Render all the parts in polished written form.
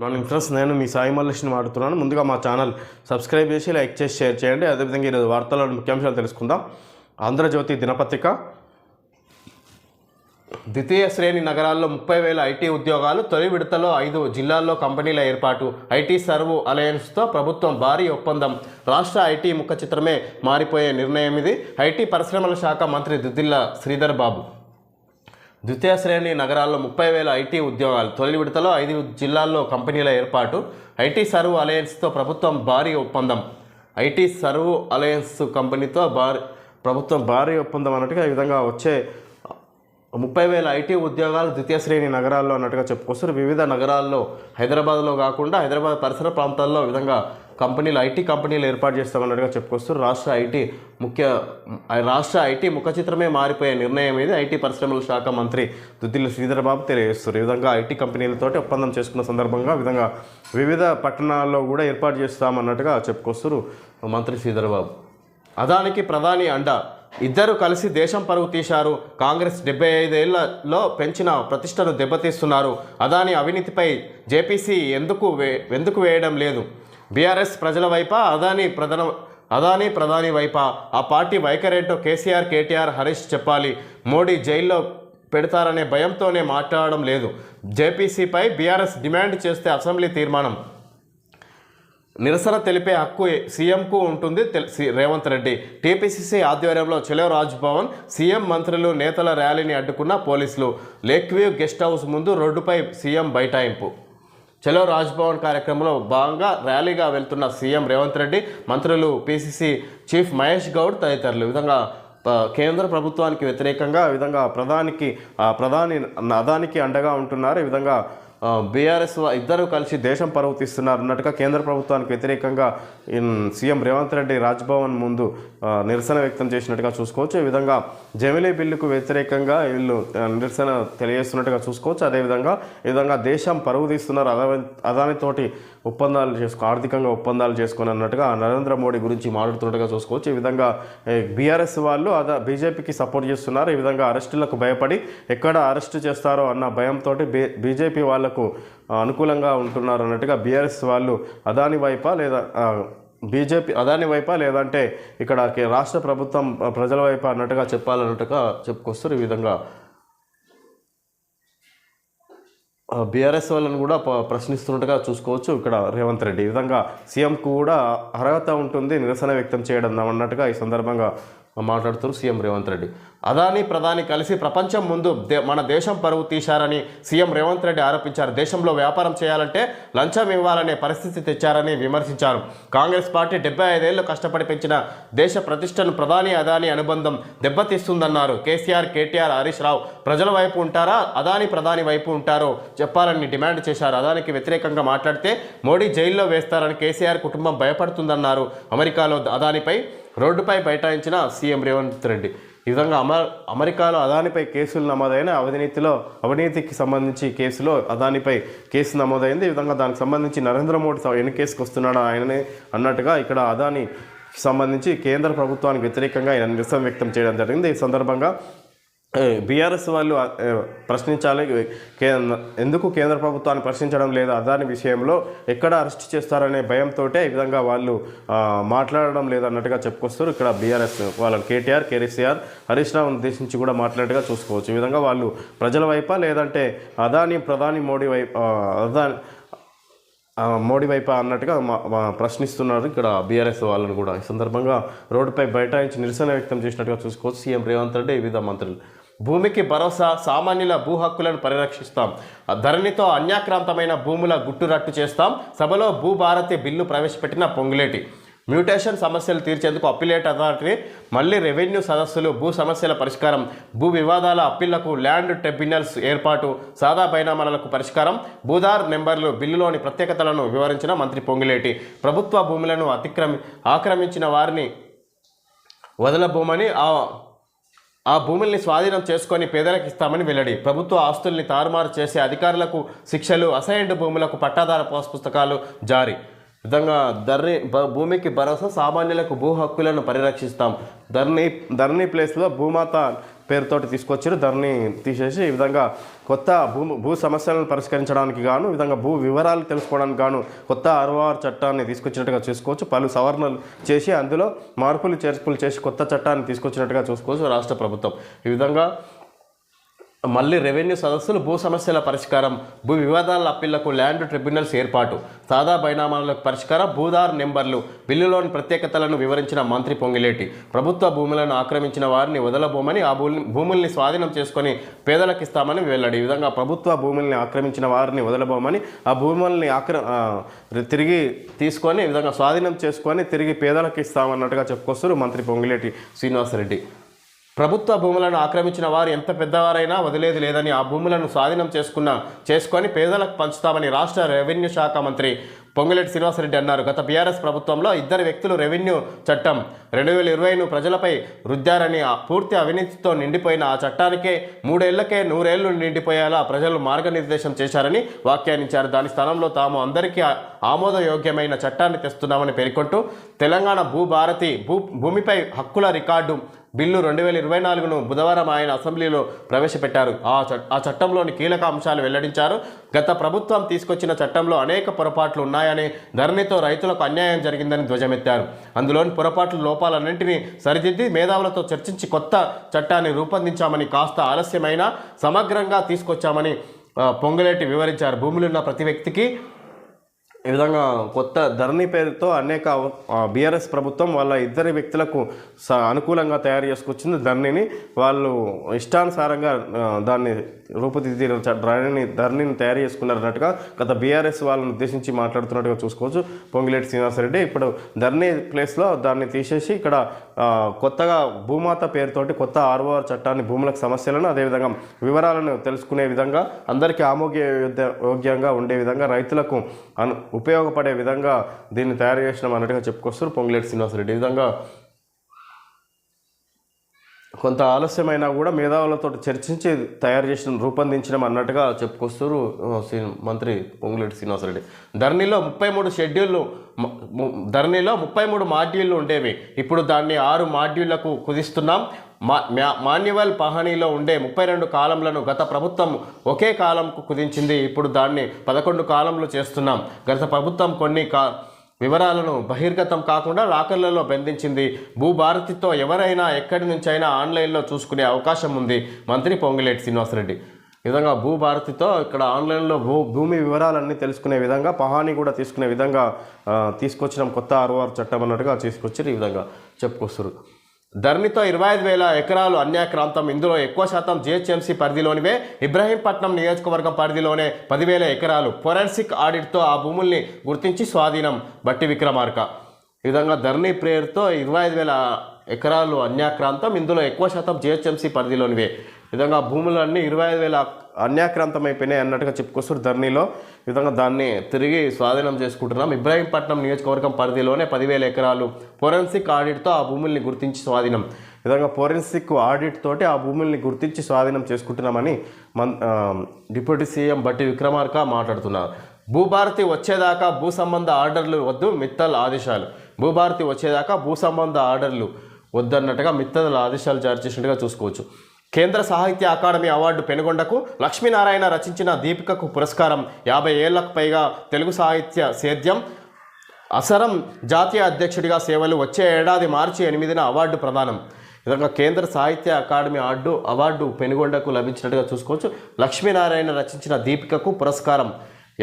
Morning friends, నేను మీ సాయి మల్లేష్ని మాట్లాడుతున్నాను. ముందుగా మా ఛానల్ సబ్స్క్రైబ్ చేసి లైక్ చేసి షేర్ చేయండి. అదేవిధంగా ఈరోజు వార్తల్లోని ముఖ్యాంశాలు తెలుసుకుందాం. ఆంధ్రజ్యోతి దినపత్రిక ద్వితీయ శ్రేణి నగరాల్లో 30,000 ఐటీ ఉద్యోగాలు, తొలి విడతలో 5 జిల్లాల్లో కంపెనీల ఏర్పాటు, ఐటీ సర్వ్ అలయన్స్తో ప్రభుత్వం భారీ ఒప్పందం, రాష్ట్ర ఐటీ ముఖ చిత్రమే మారిపోయే నిర్ణయం ఇది. ఐటీ పరిశ్రమల శాఖ మంత్రి దుద్దిల్ల శ్రీధర్ బాబు. ద్వితీయ శ్రేణి నగరాల్లో 30,000 ఐటీ ఉద్యోగాలు, తొలి విడతలో 5 జిల్లాల్లో కంపెనీల ఏర్పాటు, ఐటీ సర్వ్ అలయన్స్తో ప్రభుత్వం భారీ ఒప్పందం. ఐటీ సర్వ్ అలయన్స్ కంపెనీతో ప్రభుత్వం భారీ ఒప్పందం అన్నట్టుగా ఈ విధంగా వచ్చే 30,000 ఐటీ ఉద్యోగాలు ద్వితీయ శ్రేణి నగరాల్లో అన్నట్టుగా చెప్పుకొస్తారు. వివిధ నగరాల్లో, హైదరాబాద్లో కాకుండా హైదరాబాద్ పరిసర ప్రాంతాల్లో విధంగా ఐటీ కంపెనీలు ఏర్పాటు చేస్తామన్నట్టుగా చెప్పుకొస్తారు. రాష్ట్ర ఐటీ ముఖ చిత్రమే మారిపోయే నిర్ణయం ఇది. ఐటీ పరిశ్రమల శాఖ మంత్రి దుద్దిల్ల శ్రీధర్ బాబు తెలియజేస్తారు. ఈ విధంగా ఐటీ కంపెనీలతోటి ఒప్పందం చేసుకున్న సందర్భంగా విధంగా వివిధ పట్టణాల్లో కూడా ఏర్పాటు చేస్తామన్నట్టుగా చెప్పుకొస్తారు మంత్రి శ్రీధర్ బాబు. అదానికి ప్రధాని అండ, ఇద్దరు కలిసి దేశం పరువు తీశారు. కాంగ్రెస్ 75 ఏళ్లలో పెంచిన ప్రతిష్టను దెబ్బతీస్తున్నారు. అదాని అవినీతిపై జేపీసీ ఎందుకు వేయడం లేదు? బీఆర్ఎస్ ప్రజల వైపా, అదాని ప్రధాని వైపా? ఆ పార్టీ వైఖరేంటో కేసీఆర్, కేటీఆర్, హరీష్ చెప్పాలి. మోడీ జైల్లో పెడతారనే భయంతోనే మాట్లాడడం లేదు. జేపీసీపై బీఆర్ఎస్ డిమాండ్ చేస్తే అసెంబ్లీ తీర్మానం. నిరసన తెలిపే హక్కు సీఎంకు ఉంటుంది రేవంత్ రెడ్డి. టీపీసీసీ ఆధ్వర్యంలో చెలో రాజ్భవన్, సీఎం మంత్రులు నేతల ర్యాలీని అడ్డుకున్న పోలీసులు. లేక్ వ్యూ గెస్ట్ హౌస్ ముందు రోడ్డుపై సీఎం బైఠాయింపు. చెలో రాజ్భవన్ కార్యక్రమంలో భాగంగా ర్యాలీగా వెళ్తున్న సీఎం రేవంత్ రెడ్డి, మంత్రులు, పీసీసీ చీఫ్ మహేష్ గౌడ్ తదితరులు. విధంగా కేంద్ర ప్రభుత్వానికి వ్యతిరేకంగా ఈ విధంగా ప్రధాని అదానికి అండగా ఉంటున్నారు. ఈ విధంగా బీఆర్ఎస్ ఇద్దరు కలిసి దేశం పరువు తీస్తున్నారు అన్నట్టుగా కేంద్ర ప్రభుత్వానికి వ్యతిరేకంగా సీఎం రేవంత్ రెడ్డి రాజ్భవన్ ముందు నిరసన వ్యక్తం చేసినట్టుగా చూసుకోవచ్చు. ఈ విధంగా జమిలీ బిల్లుకు వ్యతిరేకంగా వీళ్ళు నిరసన తెలియజేస్తున్నట్టుగా చూసుకోవచ్చు. అదేవిధంగా ఈ విధంగా దేశం పరువు తీస్తున్నారు, అదానితోటి ఆర్థికంగా ఒప్పందాలు చేసుకుని అన్నట్టుగా నరేంద్ర మోడీ గురించి మాట్లాడుతున్నట్టుగా చూసుకోవచ్చు. ఈ విధంగా బీఆర్ఎస్ వాళ్ళు బీజేపీకి సపోర్ట్ చేస్తున్నారు. ఈ విధంగా అరెస్టులకు భయపడి ఎక్కడ అరెస్టు చేస్తారో అన్న భయంతో బీజేపీ వాళ్ళకు అనుకూలంగా ఉంటున్నారు అన్నట్టుగా బీఆర్ఎస్ వాళ్ళు అదాని వైపా లేదా అదాని వైపా లేదంటే ఇక్కడ రాష్ట్ర ప్రభుత్వం ప్రజల వైపా అన్నట్టుగా చెప్పాలన్నట్టుగా చెప్పుకొస్తారు. ఈ విధంగా బీఆర్ఎస్ వాళ్ళని కూడా ప్రశ్నిస్తున్నట్టుగా చూసుకోవచ్చు ఇక్కడ రేవంత్ రెడ్డి. ఈ విధంగా సీఎంకు కూడా అర్హత ఉంటుంది నిరసన వ్యక్తం చేయడం అన్నట్టుగా ఈ సందర్భంగా మాట్లాడుతారు సీఎం రేవంత్ రెడ్డి. అదాని ప్రధాని కలిసి ప్రపంచం ముందు మన దేశం పరువు తీశారని సీఎం రేవంత్ రెడ్డి ఆరోపించారు. దేశంలో వ్యాపారం చేయాలంటే లంచం ఇవ్వాలనే పరిస్థితి తెచ్చారని విమర్శించారు. కాంగ్రెస్ పార్టీ 75 ఏళ్లు కష్టపడి పెంచిన దేశ ప్రతిష్టను ప్రధాని అదాని అనుబంధం దెబ్బతీస్తుందన్నారు. కేసీఆర్, కేటీఆర్, హరీష్ రావు ప్రజల వైపు ఉంటారా, అదాని ప్రధాని వైపు ఉంటారో చెప్పాలని డిమాండ్ చేశారు. అదానికి వ్యతిరేకంగా మాట్లాడితే మోడీ జైల్లో వేస్తారని కేసీఆర్ కుటుంబం భయపడుతుందన్నారు. అమెరికాలో అదానిపై రోడ్డుపై బైఠాయించిన సీఎం రేవంత్ రెడ్డి. ఈ విధంగా అమెరికాలో అదానిపై కేసులు నమోదైన అవినీతికి సంబంధించి కేసులో అదానిపై కేసు నమోదైంది. ఈ విధంగా దానికి సంబంధించి నరేంద్ర మోడీ ఎన్ని కేసుకు వస్తున్నాడో ఆయననే అన్నట్టుగా ఇక్కడ అదానికి సంబంధించి కేంద్ర ప్రభుత్వానికి వ్యతిరేకంగా ఆయన నిరసన వ్యక్తం చేయడం జరిగింది. ఈ సందర్భంగా బీఆర్ఎస్ వాళ్ళు ప్రశ్నించాలి, ఎందుకు కేంద్ర ప్రభుత్వాన్ని ప్రశ్నించడం లేదు అదాని విషయంలో, ఎక్కడ అరెస్ట్ చేస్తారనే భయంతో ఈ విధంగా వాళ్ళు మాట్లాడడం లేదన్నట్టుగా చెప్పుకొస్తారు. ఇక్కడ బీఆర్ఎస్ వాళ్ళని కేటీఆర్, హరీష్ రావును ఉద్దేశించి కూడా మాట్లాడేట్టుగా చూసుకోవచ్చు. ఈ విధంగా వాళ్ళు ప్రజల వైపా లేదంటే ప్రధాని మోడీ వైపు అన్నట్టుగా ప్రశ్నిస్తున్నారు ఇక్కడ బీఆర్ఎస్ వాళ్ళని కూడా. ఈ సందర్భంగా రోడ్డుపై బైఠాయించి నిరసన వ్యక్తం చేసినట్టుగా చూసుకోవచ్చు సీఎం రేవంత్ రెడ్డి. వివిధ మంత్రులు. భూమికి భరోసా, సామాన్యుల భూ హక్కులను పరిరక్షిస్తాం, ధరణితో అన్యాక్రాంతమైన భూముల గుట్టురట్టు చేస్తాం. సభలో భూభారతి బిల్లు ప్రవేశపెట్టిన పొంగులేటి. మ్యూటేషన్ సమస్యలు తీర్చేందుకు అప్పీలేట్ అథారిటీ, మళ్లీ రెవెన్యూ సదస్సులు, భూ సమస్యల పరిష్కారం, భూ వివాదాల అప్పీళ్లకు ల్యాండ్ ట్రిబ్యునల్స్ ఏర్పాటు, సాదా బైనామాలకు పరిష్కారం, భూదార్ నెంబర్లు బిల్లులోని ప్రత్యేకతలను వివరించిన మంత్రి పొంగులేటి. ప్రభుత్వ భూములను ఆక్రమించిన వారిని వదలబోమని, ఆ భూముల్ని స్వాధీనం చేసుకొని పేదలకు ఇస్తామని వెల్లడి. ప్రభుత్వ ఆస్తుల్ని తారుమారు చేసే అధికారులకు శిక్షలు, అసైన్డ్ భూములకు పట్టాదార పాస్ పుస్తకాలు జారీ. విధంగా భూమికి భరోసా, సామాన్యులకు భూ హక్కులను పరిరక్షిస్తాం. ధరణి ప్లేస్లో భూమాత పేరుతోటి తీసుకొచ్చారు. ధరణి తీసేసి ఈ విధంగా కొత్త భూ సమస్యలను పరిష్కరించడానికి గాను, ఈ విధంగా భూ వివరాలు తెలుసుకోవడానికి గాను కొత్త 66 చట్టాన్ని తీసుకొచ్చినట్టుగా చూసుకోవచ్చు. పలు సవరణలు చేసి అందులో మార్పులు చేర్పులు చేసి కొత్త చట్టాన్ని తీసుకొచ్చినట్టుగా చూసుకోవచ్చు రాష్ట్ర ప్రభుత్వం. ఈ విధంగా మళ్ళీ రెవెన్యూ సదస్సులు, భూ సమస్యల పరిష్కారం, భూ వివాదాల అప్పీళ్లకు ల్యాండ్ ట్రిబ్యునల్స్ ఏర్పాటు, సాదా బైనామాలకు పరిష్కారం, భూదార్ నెంబర్లు, బిల్లులోని ప్రత్యేకతలను వివరించిన మంత్రి పొంగిలేటి. ప్రభుత్వ భూములను ఆక్రమించిన వారిని వదలబోమని, ఆ భూముల్ని స్వాధీనం చేసుకొని పేదలకు ఇస్తామని వెల్లడి. ఈ విధంగా ప్రభుత్వ భూముల్ని ఆక్రమించిన వారిని వదలబోమని, ఆ భూముల్ని తిరిగి తీసుకొని ఈ విధంగా స్వాధీనం చేసుకొని తిరిగి పేదలకు ఇస్తామన్నట్టుగా చెప్పుకొస్తారు మంత్రి పొంగిలేటి శ్రీనివాసరెడ్డి. ప్రభుత్వ భూములను ఆక్రమించిన వారు ఎంత పెద్దవారైనా వదిలేది లేదని, ఆ భూములను స్వాధీనం చేసుకొని పేదలకు పంచుతామని రాష్ట్ర రెవెన్యూ శాఖ మంత్రి పొంగులేటి శ్రీనివాసరెడ్డి అన్నారు. గత బీఆర్ఎస్ ప్రభుత్వంలో 2 వ్యక్తులు రెవెన్యూ చట్టం 2020ను ప్రజలపై రుద్దారని, పూర్తి అవినీతితో నిండిపోయిన ఆ చట్టానికే 3 ఏళ్లకే 100 ఏళ్లు నిండిపోయేలా ప్రజలు మార్గనిర్దేశం చేశారని వ్యాఖ్యానించారు. దాని స్థానంలో తాము అందరికీ ఆమోదయోగ్యమైన చట్టాన్ని తెస్తున్నామని పేర్కొంటూ తెలంగాణ భూమిపై హక్కుల రికార్డు బిల్లు 2024ను బుధవారం ఆయన అసెంబ్లీలో ప్రవేశపెట్టారు. ఆ చట్టంలోని కీలక అంశాలు వెల్లడించారు. గత ప్రభుత్వం తీసుకొచ్చిన చట్టంలో అనేక పొరపాట్లు ఉన్నాయని, ధరణితో రైతులకు అన్యాయం జరిగిందని ధ్వజమెత్తారు. అందులోని పొరపాట్ల లోపాలన్నింటినీ సరిదిద్ది మేధావులతో చర్చించి కొత్త చట్టాన్ని రూపొందించామని, కాస్త ఆలస్యమైనా సమగ్రంగా తీసుకొచ్చామని పొంగులేటి వివరించారు. భూములున్న ప్రతి వ్యక్తికి ఈ విధంగా కొత్త ధరణి పేరుతో అనేక బీఆర్ఎస్ ప్రభుత్వం వాళ్ళ 2 వ్యక్తులకు అనుకూలంగా తయారు చేసుకొచ్చింది ధరణిని. వాళ్ళు ఇష్టానుసారంగా దాన్ని రూపుదిద్ది ధరణిని తయారు చేసుకున్నారు అన్నట్టుగా గత బీఆర్ఎస్ వాళ్ళని ఉద్దేశించి మాట్లాడుతున్నట్టుగా చూసుకోవచ్చు పొంగిలేటి శ్రీనివాసరెడ్డి. ఇప్పుడు ధరణి ప్లేస్లో దాన్ని తీసేసి ఇక్కడ కొత్తగా భూమాత పేరుతోటి కొత్త 66 చట్టాన్ని, భూములకు సమస్యలను అదేవిధంగా వివరాలను తెలుసుకునే విధంగా అందరికీ ఆమోదయోగ్యంగా ఉండే విధంగా రైతులకు ఉపయోగపడే విధంగా దీన్ని తయారు చేసినాం అన్నట్టుగా చెప్పుకొస్తారు పొంగులేటి శ్రీనివాసరెడ్డి. ఈ విధంగా కొంత ఆలస్యమైనా కూడా మేధావులతో చర్చించి తయారు చేసిన రూపొందించడం అన్నట్టుగా చెప్పుకొస్తారు మంత్రి పొంగులేటి శ్రీనివాసరెడ్డి. ధరణిలో 33 మాడ్యూళ్ళు ఉండేవి. ఇప్పుడు దాన్ని 6 మాడ్యూళ్లకు కుదిస్తున్నాం. మాన్యువల్ పహానీలో ఉండే 32 కాలంలను గత ప్రభుత్వం ఒకే కాలంకు కుదించింది. ఇప్పుడు దాన్ని 11 కాలంలో చేస్తున్నాం. గత ప్రభుత్వం కొన్ని వివరాలను బహిర్గతం కాకుండా లాకర్లలో బంధించింది. భూభారతితో ఎవరైనా ఎక్కడి నుంచైనా ఆన్లైన్లో చూసుకునే అవకాశం ఉంది మంత్రి పొంగులేటి శ్రీనివాసరెడ్డి. ఈ విధంగా భూభారతితో ఇక్కడ ఆన్లైన్లో భూమి వివరాలన్నీ తెలుసుకునే విధంగా, పహానీ కూడా తీసుకునే విధంగా తీసుకొచ్చిన కొత్త 66 చట్టం అన్నట్టుగా తీసుకొచ్చారు. ఈ విధంగా చెప్పుకొస్తారు. ధరణితో 25,000 ఎకరాలు అన్యాక్రాంతం. ఇందులో ఎక్కువ శాతం జిహెచ్ఎంసీ పరిధిలోనివే. ఇబ్రహీంపట్నం నియోజకవర్గం పరిధిలోనే 10,000 ఎకరాలు. ఫోరెన్సిక్ ఆడిట్తో ఆ భూముల్ని గుర్తించి స్వాధీనం. బట్టి విక్రమార్క. ఈ విధంగా ధరణి పేరుతో 25,000 ఎకరాలు అన్యాక్రాంతం. ఇందులో ఎక్కువ శాతం జిహెచ్ఎంసీ పరిధిలోనివే. ఈ విధంగా భూములన్నీ 25,000 అన్యాక్రాంతం అయిపోయినాయి అన్నట్టుగా చెప్పుకొస్తారు ధరణిలో. ఈ విధంగా దాన్ని తిరిగి స్వాధీనం చేసుకుంటున్నాం. ఇబ్రహీంపట్నం నియోజకవర్గం పరిధిలోనే 10,000 ఎకరాలు. ఫోరెన్సిక్ ఆడిట్తో ఆ భూముల్ని గుర్తించి స్వాధీనం. ఈ విధంగా ఫోరెన్సిక్ ఆడిట్ తోటి ఆ భూముల్ని గుర్తించి స్వాధీనం చేసుకుంటున్నామని డిప్యూటీ సీఎం బట్టి విక్రమార్క మాట్లాడుతున్నారు. భూభారతి వచ్చేదాకా భూ సంబంధ ఆర్డర్లు వద్దు, మిత్తల్ ఆదేశాలు. భూభారతి వచ్చేదాకా భూ సంబంధ ఆర్డర్లు వద్దన్నట్టుగా మిత్తల్ ఆదేశాలు జారీ చేసినట్టుగా చూసుకోవచ్చు. కేంద్ర సాహిత్య అకాడమీ అవార్డు పెనుగొండకు. లక్ష్మీనారాయణ రచించిన దీపికకు పురస్కారం. 50 ఏళ్లకు పైగా తెలుగు సాహిత్య సేద్యం. అసరం జాతీయ అధ్యక్షుడిగా సేవలు. వచ్చే ఏడాది మార్చి 8న అవార్డు ప్రదానం. విధంగా కేంద్ర సాహిత్య అకాడమీ అవార్డు పెనుగొండకు లభించినట్టుగా చూసుకోవచ్చు. లక్ష్మీనారాయణ రచించిన దీపికకు పురస్కారం.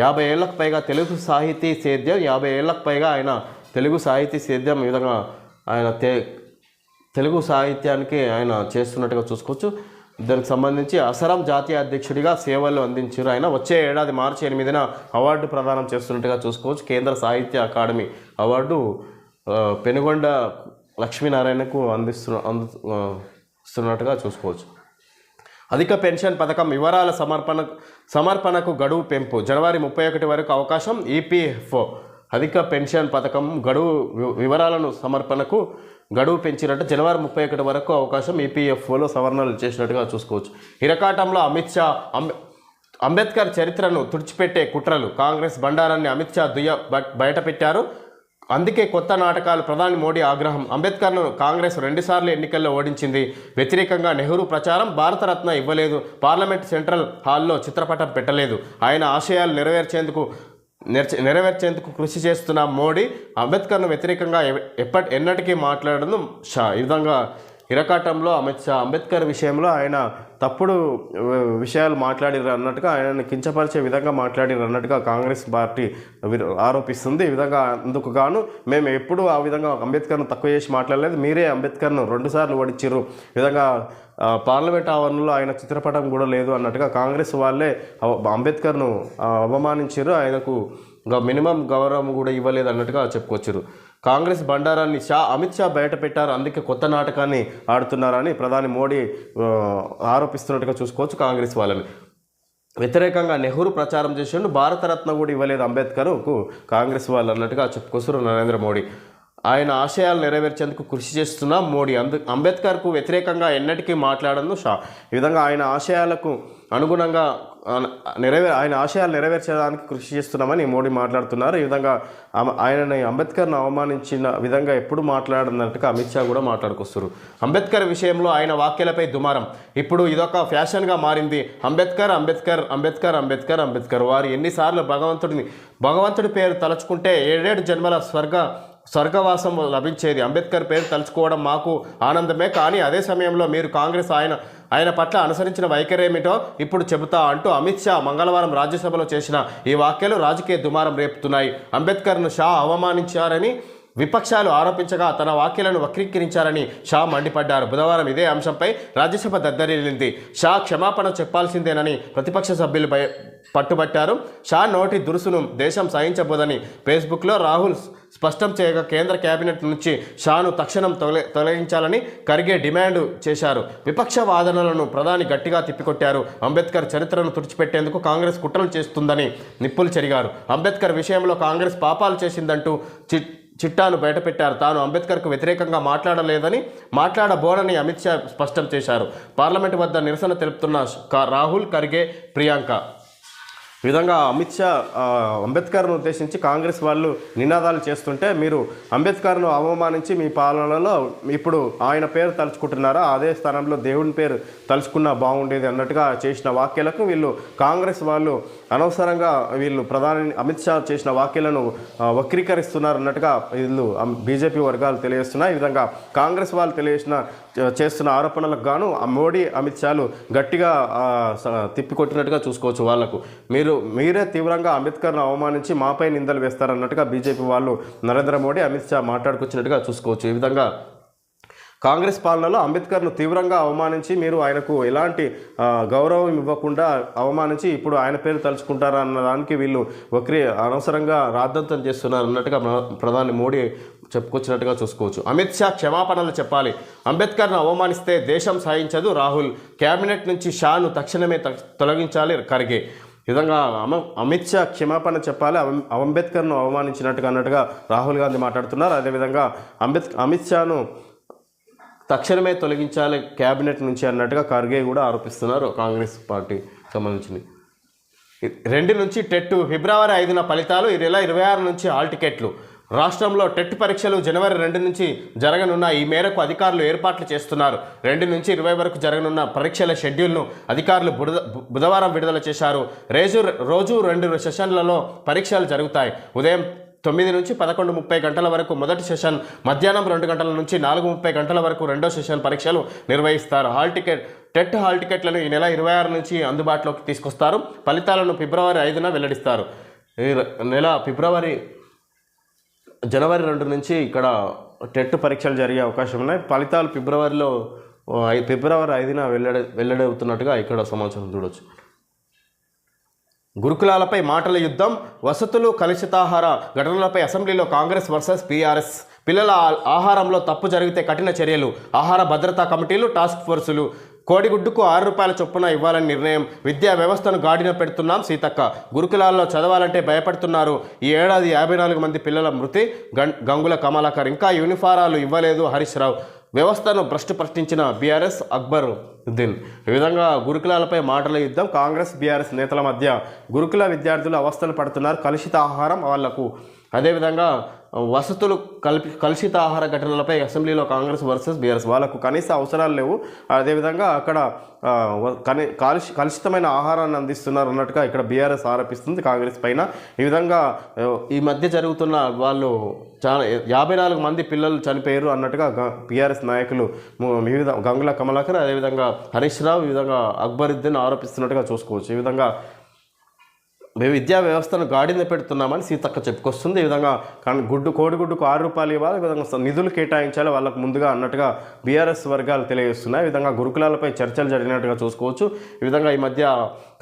50 ఏళ్లకు పైగా తెలుగు సాహితీ సేద్యం. 50 ఏళ్లకు పైగా ఆయన తెలుగు సాహితీ సేద్యం. ఈ విధంగా ఆయన తెలుగు సాహిత్యానికి ఆయన చేస్తున్నట్టుగా చూసుకోవచ్చు. దానికి సంబంధించి అసరం జాతీయ అధ్యక్షుడిగా సేవలు అందించారు ఆయన. వచ్చే ఏడాది మార్చి 8న అవార్డు ప్రదానం చేస్తున్నట్టుగా చూసుకోవచ్చు. కేంద్ర సాహిత్య అకాడమీ అవార్డు పెనుగొండ లక్ష్మీనారాయణకు ఇస్తున్నట్టుగా చూసుకోవచ్చు. అధిక పెన్షన్ పథకం వివరాల సమర్పణకు గడువు పెంపు. జనవరి 31 వరకు అవకాశం. ఈపీఎఫ్ఓ అధిక పెన్షన్ పథకం వివరాలను సమర్పణకు గడువు పెంచినట్టు జనవరి 31 వరకు అవకాశం. ఈపీఎఫ్ఓలో సవరణలు చేసినట్టుగా చూసుకోవచ్చు. ఇరకాటంలో అంబేద్కర్ చరిత్రను తుడిచిపెట్టే కుట్రలు, కాంగ్రెస్ బండారాన్ని అమిత్ షా బయటపెట్టారు. అందుకే కొత్త నాటకాలు. ప్రధాని మోడీ ఆగ్రహం. అంబేద్కర్ను కాంగ్రెస్ 2 సార్లు ఎన్నికల్లో ఓడించింది. వ్యతిరేకంగా నెహ్రూ ప్రచారం. భారతరత్న ఇవ్వలేదు. పార్లమెంట్ సెంట్రల్ హాల్లో చిత్రపటం పెట్టలేదు. ఆయన ఆశయాలు నెరవేర్చేందుకు కృషి చేస్తున్న మోడీ అంబేద్కర్ను వ్యతిరేకంగా ఎన్నటికీ మాట్లాడను షా. ఈ విధంగా ఇరకాటంలో అమిత్ షా అంబేద్కర్ విషయంలో ఆయన తప్పుడు విషయాలు మాట్లాడిరు అన్నట్టుగా, ఆయనను కించపరిచే విధంగా మాట్లాడిరు అన్నట్టుగా కాంగ్రెస్ పార్టీ ఆరోపిస్తుంది. ఈ విధంగా అందుకు గాను మేము ఎప్పుడూ ఆ విధంగా అంబేద్కర్ను తక్కువ చేసి మాట్లాడలేదు, మీరే అంబేద్కర్ను 2 సార్లు ఓడించిర్రు, ఈ విధంగా పార్లమెంట్ ఆవరణలో ఆయన చిత్రపటం కూడా లేదు అన్నట్టుగా కాంగ్రెస్ వాళ్ళే అంబేద్కర్ను అవమానించారు. ఆయనకు మినిమం గౌరవం కూడా ఇవ్వలేదు అన్నట్టుగా చెప్పుకొచ్చారు. కాంగ్రెస్ బండారాన్ని అమిత్ షా బయట పెట్టారు, అందుకే కొత్త నాటకాన్ని ఆడుతున్నారని ప్రధాని మోడీ ఆరోపిస్తున్నట్టుగా చూసుకోవచ్చు. కాంగ్రెస్ వాళ్ళని వ్యతిరేకంగా నెహ్రూ ప్రచారం చేసిండు, భారతరత్న కూడా ఇవ్వలేదు అంబేద్కర్కు కాంగ్రెస్ వాళ్ళు అన్నట్టుగా చెప్పుకొస్తారు నరేంద్ర మోడీ. ఆయన ఆశయాలు నెరవేర్చేందుకు కృషి చేస్తున్న మోడీ అంబేద్కర్కు వ్యతిరేకంగా ఎన్నటికీ మాట్లాడను షా. ఈ విధంగా ఆయన ఆశయాలకు అనుగుణంగా ఆయన ఆశయాలు నెరవేర్చడానికి కృషి చేస్తున్నామని మోడీ మాట్లాడుతున్నారు. ఈ విధంగా ఆయనని అంబేద్కర్ను అవమానించిన విధంగా ఎప్పుడు మాట్లాడినట్టుగా అమిత్ షా కూడా మాట్లాడుకొస్తారు. అంబేద్కర్ విషయంలో ఆయన వాక్యాలపై దుమారం. ఇప్పుడు ఇదొక ఫ్యాషన్గా మారింది. అంబేద్కర్ అంబేద్కర్ అంబేద్కర్ అంబేద్కర్ అంబేద్కర్. వారు ఎన్నిసార్లు భగవంతుడి పేరు తలుచుకుంటే 7 జన్మల స్వర్గవాసం లభించేది. అంబేద్కర్ పేరు తలుచుకోవడం మాకు ఆనందమే, కానీ అదే సమయంలో మీరు కాంగ్రెస్ ఆయన పట్ల అనుసరించిన వైఖరేమిటో ఇప్పుడు చెబుతా అంటూ అమిత్ షా మంగళవారం రాజ్యసభలో చేసిన ఈ వ్యాఖ్యలు రాజకీయ దుమారం రేపుతున్నాయి. అంబేద్కర్ను షా అవమానించారని విపక్షాలు ఆరోపించగా తన వ్యాఖ్యలను వక్రీకరించారని షా మండిపడ్డారు. బుధవారం ఇదే అంశంపై రాజ్యసభ దద్దరిల్లింది. షా క్షమాపణ చెప్పాల్సిందేనని ప్రతిపక్ష సభ్యులు పట్టుబట్టారు. షా నోటి దురుసును దేశం సహించబోదని ఫేస్బుక్లో రాహుల్ స్పష్టం చేయగా కేంద్ర కేబినెట్ నుంచి షాను తక్షణం తొలగించాలని ఖర్గే డిమాండ్ చేశారు. విపక్ష వాదనలను ప్రధాని గట్టిగా తిప్పికొట్టారు. అంబేద్కర్ చరిత్రను తుడిచిపెట్టేందుకు కాంగ్రెస్ కుట్రలు చేస్తుందని నిప్పులు చెరిగారు. అంబేద్కర్ విషయంలో కాంగ్రెస్ పాపాలు చేసిందంటూ చిట్టాను బయటపెట్టారు. తాను అంబేద్కర్కు వ్యతిరేకంగా మాట్లాడబోనని అమిత్ షా స్పష్టం చేశారు. పార్లమెంటు వద్ద నిరసన తెలుపుతున్న రాహుల్, ఖర్గే, ప్రియాంక. ఈ విధంగా అమిత్ షా అంబేద్కర్ను ఉద్దేశించి కాంగ్రెస్ వాళ్ళు నినాదాలు చేస్తుంటే మీరు అంబేద్కర్ను అవమానించి మీ పాలనలో ఇప్పుడు ఆయన పేరు తలుచుకుంటున్నారా, అదే స్థానంలో దేవుని పేరు తలుచుకున్నా బాగుండేది అన్నట్టుగా చేసిన వ్యాఖ్యలకు వీళ్ళు కాంగ్రెస్ వాళ్ళు అనవసరంగా ప్రధాని అమిత్ షా చేసిన వ్యాఖ్యలను వక్రీకరిస్తున్నారు అన్నట్టుగా వీళ్ళు బీజేపీ వర్గాలు తెలియజేస్తున్నాయి. ఈ విధంగా కాంగ్రెస్ వాళ్ళు చేస్తున్న ఆరోపణలకు గాను మోడీ, అమిత్ షాలు గట్టిగా తిప్పికొట్టినట్టుగా చూసుకోవచ్చు. వాళ్లకు మీరే తీవ్రంగా అంబేద్కర్ను అవమానించి మాపై నిందలు వేస్తారన్నట్టుగా బీజేపీ వాళ్ళు నరేంద్ర మోడీ, అమిత్ షా మాట్లాడుకొచ్చినట్టుగా చూసుకోవచ్చు. ఈ విధంగా కాంగ్రెస్ పాలనలో అంబేద్కర్ను తీవ్రంగా అవమానించి మీరు ఆయనకు ఎలాంటి గౌరవం ఇవ్వకుండా అవమానించి ఇప్పుడు ఆయన పేరు తలుచుకుంటారన్న దానికి వీళ్ళు అనవసరంగా రాద్ధాంతం చేస్తున్నారు అన్నట్టుగా ప్రధాని మోడీ చెప్పుకొచ్చినట్టుగా చూసుకోవచ్చు. అమిత్ షా క్షమాపణలు చెప్పాలి. అంబేద్కర్ను అవమానిస్తే దేశం సాధించదు రాహుల్. కేబినెట్ నుంచి షాను తక్షణమే తొలగించాలి ఖర్గే. ఈ విధంగా అమిత్ షా క్షమాపణ చెప్పాలి, అంబేద్కర్ను అవమానించినట్టుగా అన్నట్టుగా రాహుల్ గాంధీ మాట్లాడుతున్నారు. అదేవిధంగా అమిత్ షాను తక్షణమే తొలగించాలి క్యాబినెట్ నుంచి అన్నట్టుగా ఖర్గే కూడా ఆరోపిస్తున్నారు. కాంగ్రెస్ పార్టీ సంబంధించింది. 2 నుంచి టెట్ ఫిబ్రవరి 5న ఫలితాలు. ఈ నెల 26 నుంచి హాల్ టికెట్లు. రాష్ట్రంలో టెట్ పరీక్షలు జనవరి 2 నుంచి జరగనున్న. ఈ మేరకు అధికారులు ఏర్పాట్లు చేస్తున్నారు. 2 నుంచి 20 వరకు జరగనున్న పరీక్షల షెడ్యూల్ను అధికారులు బుధవారం విడుదల చేశారు. రోజు 2 సెషన్లలో పరీక్షలు జరుగుతాయి. ఉదయం 9 నుంచి 11:30 గంటల వరకు మొదటి సెషన్, మధ్యాహ్నం 2 గంటల నుంచి 4:30 గంటల వరకు రెండో సెషన్ పరీక్షలు నిర్వహిస్తారు. టెట్ హాల్ టికెట్లను ఈ నెల 26 నుంచి అందుబాటులోకి తీసుకొస్తారు. ఫలితాలను ఫిబ్రవరి 5న వెల్లడిస్తారు. ఈ నెల జనవరి 2 నుంచి ఇక్కడ టెట్ పరీక్షలు జరిగే అవకాశం ఉన్నాయి. ఫలితాలు ఫిబ్రవరి 5న వెల్లడవుతున్నట్టుగా ఇక్కడ సమాచారం చూడవచ్చు. గురుకులాలపై మాటల యుద్ధం, వసతులు, కలుషితాహార ఘటనలపై అసెంబ్లీలో కాంగ్రెస్ వర్సెస్ పీఆర్ఎస్. పిల్లల ఆహారంలో తప్పు జరిగితే కఠిన చర్యలు. ఆహార భద్రతా కమిటీలు, టాస్క్ ఫోర్సులు. కోడిగుడ్డుకు 6 రూపాయల చొప్పున ఇవ్వాలని నిర్ణయం. విద్యా వ్యవస్థను గాడిన పెడుతున్నాం సీతక్క. గురుకులాల్లో చదవాలంటే భయపడుతున్నారు. ఈ ఏడాది 54 మంది పిల్లల మృతి. గంగుల కమలాకర్. ఇంకా యూనిఫారాలు ఇవ్వలేదు హరీష్ రావు. వ్యవస్థను భ్రష్టు పట్టించిన బీఆర్ఎస్ అక్బరుద్దీన్. ఈ విధంగా గురుకులాలపై మాటల యుద్ధం, కాంగ్రెస్ బీఆర్ఎస్ నేతల మధ్య. గురుకుల విద్యార్థులు అవస్థలు పడుతున్నారు, కలుషిత ఆహారం వాళ్లకు. అదేవిధంగా వసతులు కలుషిత ఆహార ఘటనలపై అసెంబ్లీలో కాంగ్రెస్ వర్సెస్ బీఆర్ఎస్. వాళ్ళకు కనీస అవసరాలు లేవు, అదేవిధంగా అక్కడ కలుషితమైన ఆహారాన్ని అందిస్తున్నారు అన్నట్టుగా ఇక్కడ బీఆర్ఎస్ ఆరోపిస్తుంది కాంగ్రెస్ పైన. ఈ విధంగా ఈ మధ్య జరుగుతున్న వాళ్ళు చాలా 54 మంది పిల్లలు చనిపోయారు అన్నట్టుగా బీఆర్ఎస్ నాయకులు వివిధ గంగుల కమలాకర్, అదేవిధంగా హరీష్ రావు, ఈ విధంగా అక్బరుద్దీన్ ఆరోపిస్తున్నట్టుగా చూసుకోవచ్చు. ఈ విధంగా మేము విద్యా వ్యవస్థను గాడిన పెడుతున్నామని సీతక్క చెప్పుకొస్తుంది. ఈ విధంగా కోడిగుడ్డుకు 6 రూపాయలు ఇవ్వాలి, ఈ విధంగా నిధులు కేటాయించాలి వాళ్ళకు ముందుగా అన్నట్టుగా బీఆర్ఎస్ వర్గాలు తెలియజేస్తున్నాయి. ఈ విధంగా గురుకులాలపై చర్చలు జరిగినట్టుగా చూసుకోవచ్చు. ఈ విధంగా ఈ మధ్య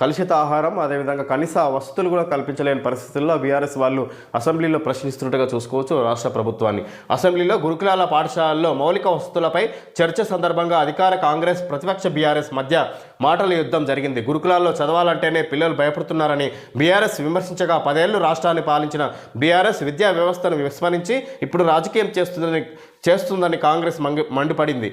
కలుషిత ఆహారం, అదేవిధంగా కనీస వసతులు కూడా కల్పించలేని పరిస్థితుల్లో బీఆర్ఎస్ వాళ్ళు అసెంబ్లీలో ప్రశ్నిస్తున్నట్టుగా చూసుకోవచ్చు రాష్ట్ర ప్రభుత్వాన్ని. అసెంబ్లీలో గురుకులాల పాఠశాలల్లో మౌలిక వసతులపై చర్చ సందర్భంగా అధికార కాంగ్రెస్, ప్రతిపక్ష బీఆర్ఎస్ మధ్య మాటల యుద్ధం జరిగింది. గురుకులాల్లో చదవాలంటేనే పిల్లలు భయపడుతున్నారని బీఆర్ఎస్ విమర్శించగా, 10 ఏళ్లు రాష్ట్రాన్ని పాలించిన బీఆర్ఎస్ విద్యా వ్యవస్థను విస్మరించి ఇప్పుడు రాజకీయం చేస్తుందని కాంగ్రెస్ మండిపడింది.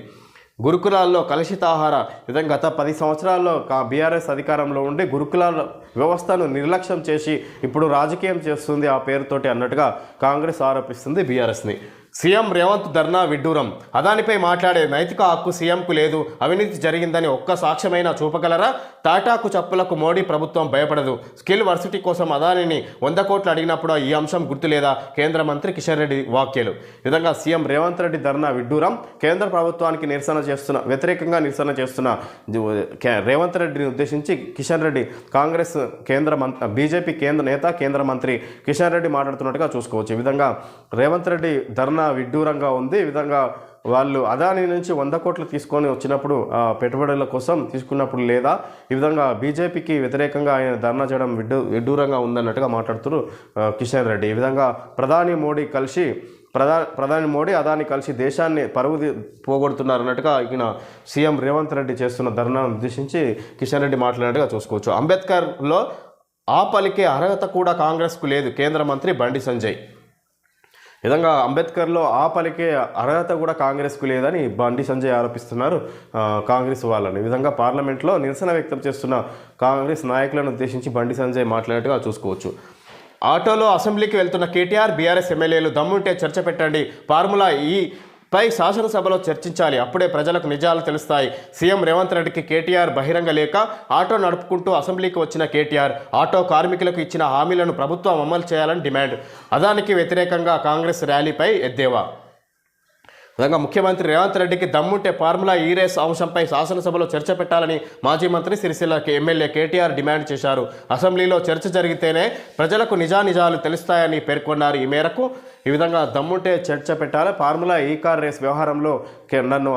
గురుకులాల్లో కలుషితాహార విధంగా గత 10 సంవత్సరాల్లో బీఆర్ఎస్ అధికారంలో ఉండి గురుకులాల వ్యవస్థను నిర్లక్ష్యం చేసి ఇప్పుడు రాజకీయం చేస్తుంది ఆ పేరుతోటి అన్నట్టుగా కాంగ్రెస్ ఆరోపిస్తుంది బీఆర్ఎస్ని. సీఎం రేవంత్ ధర్నా విడ్డూరం. అదానిపై మాట్లాడే నైతిక హక్కు సీఎంకు లేదు, అవినీతి జరిగిందని ఒక్క సాక్ష్యమైనా చూపగలరా? టాటాకు చప్పులకు మోడీ ప్రభుత్వం భయపడదు. స్కిల్ వర్సిటీ కోసం అదానిని 100 కోట్లు అడిగినప్పుడు ఈ అంశం గుర్తులేదా? కేంద్ర మంత్రి కిషన్ రెడ్డి వ్యాఖ్యలు. విధంగా సీఎం రేవంత్ రెడ్డి ధర్నా విడ్డూరం. కేంద్ర ప్రభుత్వానికి వ్యతిరేకంగా నిరసన చేస్తున్న రేవంత్ రెడ్డిని ఉద్దేశించి కిషన్ రెడ్డి, కాంగ్రెస్ బీజేపీ కేంద్ర మంత్రి కిషన్ రెడ్డి మాట్లాడుతున్నట్టుగా చూసుకోవచ్చు. ఈ విధంగా రేవంత్ రెడ్డి ధర్నా విడ్డూరంగా ఉంది. ఈ విధంగా వాళ్ళు అదాని నుంచి 100 కోట్లు తీసుకొని వచ్చినప్పుడు పెట్టుబడుల కోసం తీసుకున్నప్పుడు లేదా, ఈ విధంగా బీజేపీకి వ్యతిరేకంగా ఆయన ధర్నా చేయడం విడ్డూరంగా ఉందన్నట్టుగా మాట్లాడుతున్నారు కిషన్ రెడ్డి. ఈ విధంగా ప్రధాని మోడీ అదాని కలిసి దేశాన్ని పరువు పోగొడుతున్నారు అన్నట్టుగా ఈయన సీఎం రేవంత్ రెడ్డి చేస్తున్న ధర్నాను ఉద్దేశించి కిషన్ రెడ్డి మాట్లాడినట్టుగా చూసుకోవచ్చు. అంబేద్కర్లో ఆ పలికే అర్హత కూడా కాంగ్రెస్కు లేదు, కేంద్ర మంత్రి బండి సంజయ్. విధంగా అంబేద్కర్లో ఆ పలికే అర్హత కూడా కాంగ్రెస్కు లేదని బండి సంజయ్ ఆరోపిస్తున్నారు కాంగ్రెస్ వాళ్ళని. ఈ విధంగా పార్లమెంట్లో నిరసన వ్యక్తం చేస్తున్న కాంగ్రెస్ నాయకులను ఉద్దేశించి బండి సంజయ్ మాట్లాడినట్టుగా చూసుకోవచ్చు. ఆటోలో అసెంబ్లీకి వెళ్తున్న కేటీఆర్, బీఆర్ఎస్ ఎమ్మెల్యేలు దమ్ముంటే చర్చ పెట్టండి, ఫార్ములా ఈ పై శాసనసభలో చర్చించాలి, అప్పుడే ప్రజలకు నిజాలు తెలుస్తాయి. సీఎం రేవంత్ రెడ్డికి కేటీఆర్ బహిరంగ లేఖ. ఆటో నడుపుకుంటూ అసెంబ్లీకి వచ్చిన కేటీఆర్ ఆటో కార్మికులకు ఇచ్చిన హామీలను ప్రభుత్వం అమలు చేయాలని డిమాండ్. అదానికి వ్యతిరేకంగా కాంగ్రెస్ ర్యాలీపై ఎద్దేవా. విధంగా ముఖ్యమంత్రి రేవంత్ రెడ్డికి దమ్ముంటే ఫార్ములా ఈ రేస్ అంశంపై శాసనసభలో చర్చ పెట్టాలని మాజీ మంత్రి సిరిసిల్ల ఎమ్మెల్యే కేటీఆర్ డిమాండ్ చేశారు. అసెంబ్లీలో చర్చ జరిగితేనే ప్రజలకు నిజానిజాలు తెలుస్తాయని పేర్కొన్నారు. ఈ మేరకు ఈ విధంగా దమ్ముంటే చర్చ పెట్టాలి, ఫార్ములా ఈ కార్ రేస్ వ్యవహారంలో నన్ను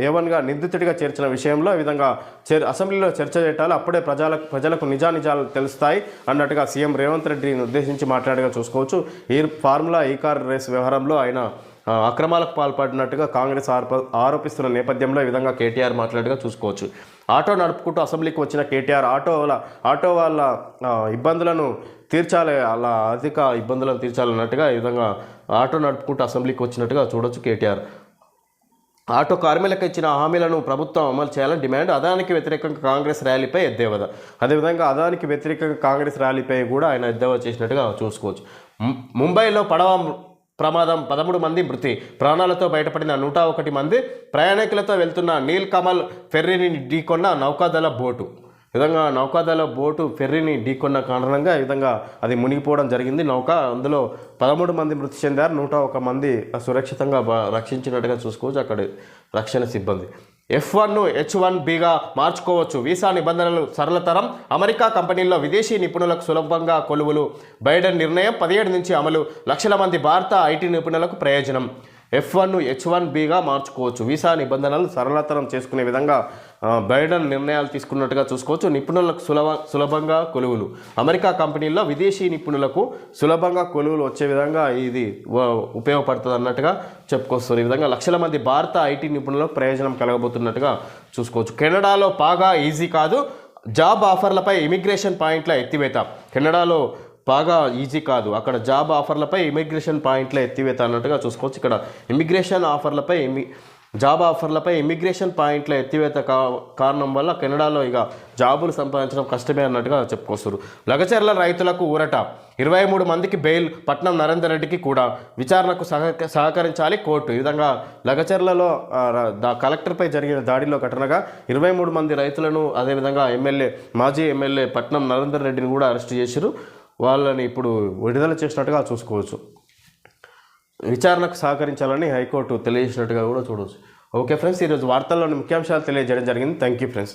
ఏవన్గా నిందితుడిగా చేర్చిన విషయంలో ఈ విధంగా అసెంబ్లీలో చర్చ పెట్టాలి, అప్పుడే ప్రజలకు నిజానిజాలు తెలుస్తాయి అన్నట్టుగా సీఎం రేవంత్ రెడ్డిని ఉద్దేశించి మాట్లాడగా చూసుకోవచ్చు. ఈ ఫార్ములా ఈ కార్ రేస్ వ్యవహారంలో ఆయన అక్రమాలకు పాల్పడినట్టుగా కాంగ్రెస్ ఆరోపిస్తున్న నేపథ్యంలో ఈ విధంగా కేటీఆర్ మాట్లాడగా చూసుకోవచ్చు. ఆటో నడుపుకుంటూ అసెంబ్లీకి వచ్చిన కేటీఆర్ ఆటో వాళ్ళ ఇబ్బందులను తీర్చాలి, అలా అధిక ఇబ్బందులను తీర్చాలన్నట్టుగా ఈ విధంగా ఆటో నడుపుకుంటూ అసెంబ్లీకి వచ్చినట్టుగా చూడొచ్చు కేటీఆర్. ఆటో కార్మికులకు ఇచ్చిన హామీలను ప్రభుత్వం అమలు చేయాలని డిమాండ్. అదానికి వ్యతిరేకంగా కాంగ్రెస్ ర్యాలీపై ఎద్దేవా. అదేవిధంగా అదానికి వ్యతిరేకంగా కాంగ్రెస్ ర్యాలీపై కూడా ఆయన ఎద్దేవా చేసినట్టుగా చూసుకోవచ్చు. ముంబైలో పడవ ప్రమాదం, 13 మంది మృతి. ప్రాణాలతో బయటపడిన 101 మంది. ప్రయాణికులతో వెళ్తున్న నీల్ కమల్ ఫెర్రీని ఢీకొన్న నౌకాదళ బోటు. విధంగా నౌకాదళ బోటు ఫెర్రీని ఢీకొన్న కారణంగా ఈ విధంగా అది మునిగిపోవడం జరిగింది నౌక. అందులో 13 మంది మృతి చెందారు, 101 మంది సురక్షితంగా రక్షించినట్టుగా చూసుకోవచ్చు అక్కడ రక్షణ సిబ్బంది. F1ను H1Bగా మార్చుకోవచ్చు, వీసా నిబంధనలు సరళతరం. అమెరికా కంపెనీల్లో విదేశీ నిపుణులకు సులభంగా కొలువులు. బైడెన్ నిర్ణయం 17 నుంచి అమలు. లక్షల మంది భారత ఐటీ నిపుణులకు ప్రయోజనం. F1ను H1Bగా మార్చుకోవచ్చు, వీసా నిబంధనలు సరళతరం చేసుకునే విధంగా బైడెన్ నిర్ణయాలు తీసుకున్నట్టుగా చూసుకోవచ్చు. నిపుణులకు సులభంగా కొలువులు. అమెరికా కంపెనీల్లో విదేశీ నిపుణులకు సులభంగా కొలువులు వచ్చే విధంగా ఇది ఉపయోగపడుతుంది అన్నట్టుగా చెప్పుకొస్తారు. ఈ విధంగా లక్షల మంది భారత ఐటీ నిపుణులకు ప్రయోజనం కలగబోతున్నట్టుగా చూసుకోవచ్చు. కెనడాలో బాగా ఈజీ కాదు, జాబ్ ఆఫర్లపై ఇమిగ్రేషన్ పాయింట్ల ఎత్తివేత. కెనడాలో బాగా ఈజీ కాదు, అక్కడ జాబ్ ఆఫర్లపై ఇమిగ్రేషన్ పాయింట్ల ఎత్తివేత అన్నట్టుగా చూసుకోవచ్చు. ఇక్కడ ఇమిగ్రేషన్ ఆఫర్లపై జాబ్ ఆఫర్లపై ఇమిగ్రేషన్ పాయింట్ల ఎత్తివేత కారణం వల్ల కెనడాలో ఇక జాబులు సంపాదించడం కష్టమే అన్నట్టుగా చెప్పుకొస్తారు. లగచర్ల రైతులకు ఊరట, 23 మందికి బెయిల్, పట్నం నరేందర్ రెడ్డికి కూడా విచారణకు సహకరించాలి కోర్టు. ఈ విధంగా లగచర్లలో కలెక్టర్పై జరిగిన దాడిలో ఘటనగా 23 మంది రైతులను, అదేవిధంగా మాజీ ఎమ్మెల్యే పట్నం నరేందర్ రెడ్డిని కూడా అరెస్ట్ చేశారు. వాళ్ళని ఇప్పుడు విడుదల చేసినట్టుగా చూసుకోవచ్చు. విచారణకు సహకరించాలని హైకోర్టు తెలియజేసినట్టుగా కూడా చూడవచ్చు. ఓకే ఫ్రెండ్స్, ఈరోజు వార్తల్లోని ముఖ్యాంశాలు తెలియజేయడం జరిగింది. Thank you friends.